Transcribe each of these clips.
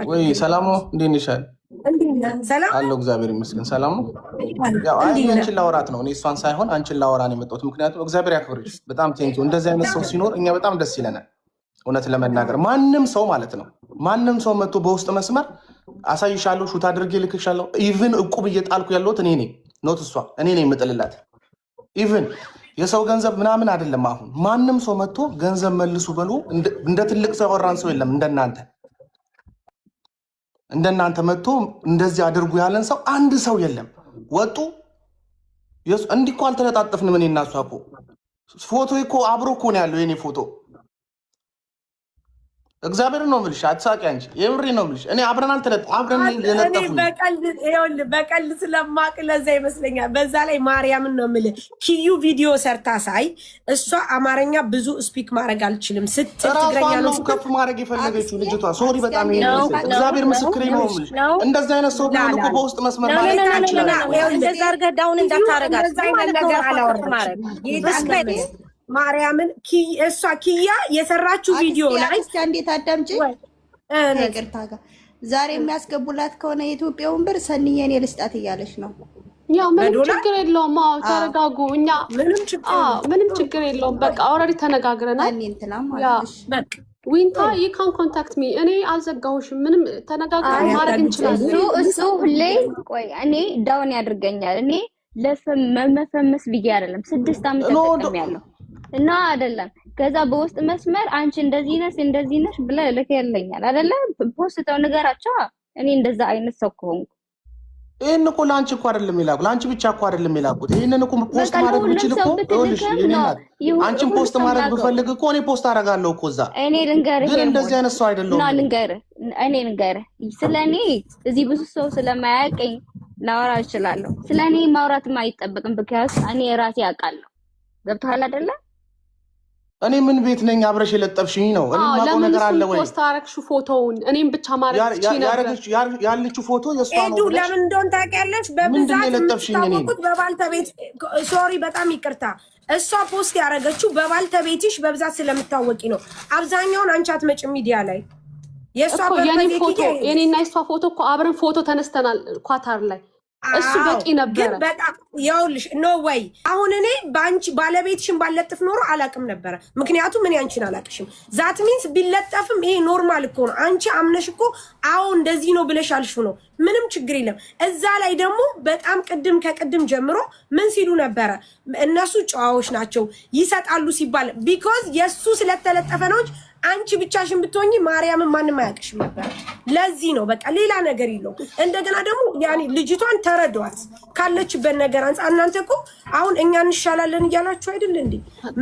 ወይ ሰላም ነው እንዴት ነሽ? ሰላም አለው እግዚአብሔር ይመስገን ሰላም ነው። ያው አንቺን ላወራት ነው እኔ እሷን ሳይሆን አንቺን ላወራ ነው የመጣሁት። ምክንያቱም እግዚአብሔር ያክብርሽ በጣም ቴንኪው። እንደዚህ አይነት ሰው ሲኖር እኛ በጣም ደስ ይለናል። እውነት ለመናገር ማንም ሰው ማለት ነው ማንም ሰው መጥቶ በውስጥ መስመር አሳይሻለሁ ሹት አድርጌ ልክሻለሁ ኢቭን እቁብ እየጣልኩ ያለሁት እኔ ነኝ ኖት እሷ እኔ ነኝ የምጥልላት ኢቭን የሰው ገንዘብ ምናምን አይደለም። አሁን ማንም ሰው መጥቶ ገንዘብ መልሱ ብሎ እንደ ትልቅ ሰው ያወራን ሰው የለም። እንደናንተ መጥቶ እንደዚህ አድርጉ ያለን ሰው አንድ ሰው የለም። ወጡ እንዲህ እኮ አልተለጣጠፍንም። እኔ እና እሷ እኮ ፎቶ እኮ አብሮ እኮ ነው ያለው የኔ ፎቶ። እግዚአብሔር ነው የምልሽ አትሳቂ አንቺ የምሬ ነው የምልሽ። እኔ አብረን አብረን ለነጠፉ በቀልድ ስለማቅ ለዛ ይመስለኛል። በዛ ላይ ማርያምን ነው የምልህ ኪዩ ቪዲዮ ሰርታ ሳይ እሷ አማርኛ ብዙ ስፒክ ማድረግ አልችልም ስትል ትግረኛ ነው ከፍ ማድረግ የፈለገችው ልጅቷ። ሶሪ በጣም እግዚአብሔር ምስክሬ ነው የምልሽ። እንደዛ አይነት ሰው ቢሆን እኮ በውስጥ መስመር ማለት ነው እንደዛ አድርገህ ዳውን እንዳታረጋት ነገር አላወራም። ማርያምን እሷ ኪያ የሰራችው ቪዲዮ ላይ እንዴት አዳምጪ ይቅርታ ጋር ዛሬ የሚያስገቡላት ከሆነ የኢትዮጵያውን ብር ሰንየኔ ልስጣት እያለች ነው። ያው ምንም ችግር የለውም። አዎ ተረጋጉ። እኛ ምንም ችግር የለውም። በቃ ኦልሬዲ ተነጋግረናል። እንትና ማለት በቃ ዊንታ you can contact me እኔ አልዘጋሁሽም። ምንም ተነጋግረን ማድረግ እንችላለን። እሱ ሁሌ ቆይ እኔ ዳውን ያድርገኛል። እኔ ለመፈመስ ብዬ አይደለም 6 ዓመት ተጠቅሜያለሁ እና አይደለም ከዛ በውስጥ መስመር አንቺ እንደዚህ ነሽ ብለህ ልከልኛል አይደለ? ፖስተው ነገራቸው እኔ እንደዛ አይነት ሰው ከሆንኩ ይሄን እኮ ላንቺ እኮ አይደለም ይላኩ ላንቺ ብቻ እኮ አይደለም ይላኩት። ይሄንን እኮ ፖስት ማድረግ ብችል እኮ ይኸውልሽ አንቺን ፖስት ማድረግ ብፈልግ እኮ እኔ ፖስት አደርጋለሁ እኮ እዛ። እኔ ልንገርህ ግን እንደዚህ አይነት ሰው አይደለም። እና ልንገርህ ስለኔ እዚህ ብዙ ሰው ስለማያውቀኝ ላወራ እችላለሁ። ስለኔ ማውራትም አይጠበቅም። ምክንያቱም እኔ ራሴ አውቃለሁ። ገብቶሃል አይደለ? እኔ ምን ቤት ነኝ አብረሽ የለጠፍሽኝ ነው። እኔ ማቆ ነገር አለ ወይ? ፖስት አረግሽው ፎቶውን እኔም ብቻ ማድረግ ያለችው ፎቶ የሷ ነው። እዱ ለምን እንደሆነ ታውቂያለሽ? በብዛት የምታውቁት በባልተቤት ሶሪ በጣም ይቅርታ እሷ ፖስት ያደረገችው በባልተቤትሽ በብዛት ስለምታወቂ ነው። አብዛኛውን አንቺ አትመጭም ሚዲያ ላይ የሷ የኔና የሷ ፎቶ እኮ አብረን ፎቶ ተነስተናል ኳታር ላይ እሱ በቂ ነበር። ግን በጣም ያውልሽ ኖ ወይ አሁን እኔ ባንቺ ባለቤትሽን ባለጥፍ ኖሮ አላቅም ነበር። ምክንያቱም እኔ አንቺን አላቅሽም። ዛት ሚንስ ቢለጠፍም ይሄ ኖርማል እኮ ነው። አንቺ አምነሽ እኮ አዎ እንደዚህ ነው ብለሽ አልሹ ነው። ምንም ችግር የለም። እዛ ላይ ደግሞ በጣም ከቅድም ጀምሮ ምን ሲሉ ነበረ? እነሱ ጨዋዎች ናቸው ይሰጣሉ ሲባል ቢኮዝ የሱ ስለተለጠፈ ነው እንጂ አንቺ ብቻሽን ብትሆኚ ማርያምን ማንም አያውቅሽም ነበር። ለዚህ ነው በቃ ሌላ ነገር የለው። እንደገና ደግሞ ያኔ ልጅቷን ተረዷት ካለችበት ነገር አንፃ። እናንተ እኮ አሁን እኛ እንሻላለን እያላችሁ አይደል እንዴ?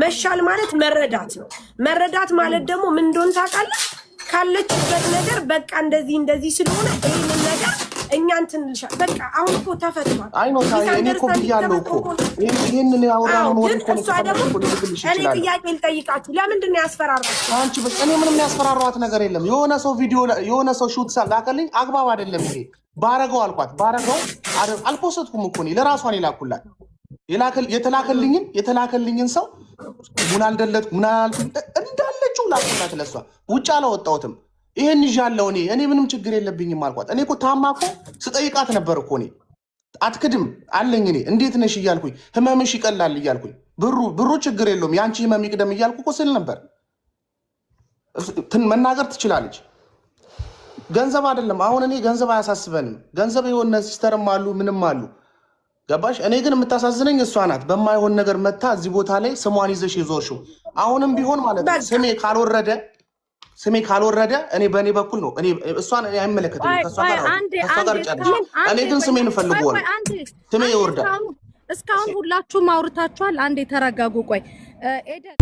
መሻል ማለት መረዳት ነው። መረዳት ማለት ደግሞ ምን እንደሆነ ታውቃለህ? ካለችበት ነገር በቃ እንደዚህ ስለሆነ ይሄንን ነገር እኛ እንትን ልሻል በቃ አሁን እኮ ተፈቷል። አይ ነው ታዲያ እኔ እኮ ብያለሁ እኮ ይሄንን ያወራነው ነው እኮ እኔ ጥያቄ ልጠይቃችሁ ለምንድን ነው ያስፈራራችሁ? አንቺ በቃ እኔ ምንም ያስፈራራኋት ነገር የለም። የሆነ ሰው ቪዲዮ የሆነ ሰው ሹት ላከልኝ አግባብ አይደለም ይሄ ባረገው አልኳት። ባረገው አልፖስትኩም እኮ እኔ ለራሷን ይላኩላት የተላከልኝን ሰው ሙና አልደለጥኩ ሙና እንዳለችው ላኩላት ለሷ ውጭ አላወጣሁትም። ይሄን ይዣለሁ እኔ ምንም ችግር የለብኝም አልኳት። እኔ እኮ ታማ እኮ ስጠይቃት ነበር እኮ እኔ አትክድም አለኝ። እኔ እንዴት ነሽ እያልኩኝ ህመምሽ ይቀላል እያልኩኝ ብሩ ችግር የለውም ያንቺ ህመም ይቅደም እያልኩ እኮ ስል ነበር። መናገር ትችላለች። ገንዘብ አይደለም አሁን እኔ ገንዘብ አያሳስበንም። ገንዘብ የሆነ ሲስተርም አሉ ምንም አሉ ገባሽ? እኔ ግን የምታሳዝነኝ እሷ ናት። በማይሆን ነገር መታ እዚህ ቦታ ላይ ስሟን ይዘሽ ይዞሽው አሁንም ቢሆን ማለት ነው ስሜ ካልወረደ እኔ በእኔ በኩል ነው። እሷን አይመለከትም። ከሷ ጋር ጨርሽ። እኔ ግን ስሜን እፈልገዋለሁ። ስሜ ይወርዳል። እስካሁን ሁላችሁም አውርታችኋል። አንዴ ተረጋጉ። ቆይ ኤደን